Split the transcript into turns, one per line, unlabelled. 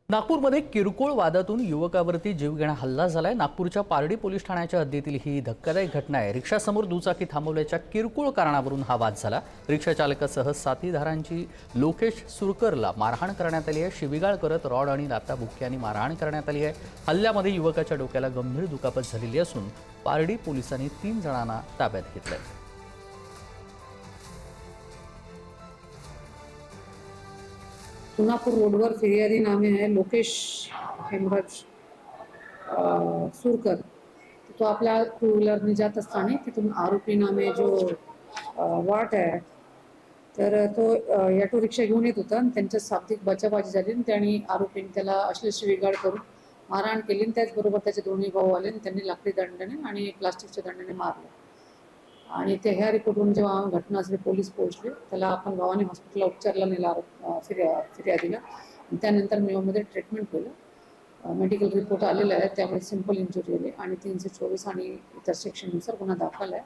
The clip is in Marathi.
नागपूरमध्ये किरकोळ वादातून युवकावरती जीवघेणा हल्ला झालाय। नागपूरच्या पारडी पोलीस ठाण्याच्या हद्दीतील ही धक्कादायक घटना आहे। रिक्षासमोर दुचाकी थांबवल्याच्या किरकोळ कारणावरून हा वाद झाला। रिक्षा चालकासह साथीदारांची लोकेश सुरकरला मारहाण करण्यात आली आहे। शिवीगाळ करत रॉड आणि लाथाबुक्क्यांनी मारहाण करण्यात आली आहे। हल्ल्यामध्ये युवकाच्या डोक्याला गंभीर दुखापत झालेली असून पारडी पोलिसांनी 3 जणांना ताब्यात घेतलंय।
सोनापूर रोडवर फिर्यादी नामे आहे लोकेश हेमराज सुरकर। तो आपल्या टू व्हीलरने जात असताना तिथून आरोपी नामे जो वाट आहे तर तो ऑटो रिक्षा घेऊन येत होता आणि त्यांच्या शाब्दिक बचाबाजी झाली आणि त्यांनी आरोपीने त्याला अश्लील शिवीगाळ करून मारहाण केली आणि त्याचबरोबर त्याचे दोन्ही भाऊ आले आणि त्यांनी लाकडी दंडाने आणि प्लास्टिकच्या दंडाने मारले। आणि ते ह्या रिपोर्टवरून जेव्हा घटना झाली पोलीस पोहोचले, त्याला आपण भवानी हॉस्पिटलला उपचारला नेला फिर्यादीला। त्यानंतर मेयोमध्ये ट्रीटमेंट केलं। मेडिकल रिपोर्ट आलेला आहे, त्यामुळे सिंपल इंजुरी आली आणि 324 आणि इतर सेक्शननुसार गुन्हा दाखल आहे।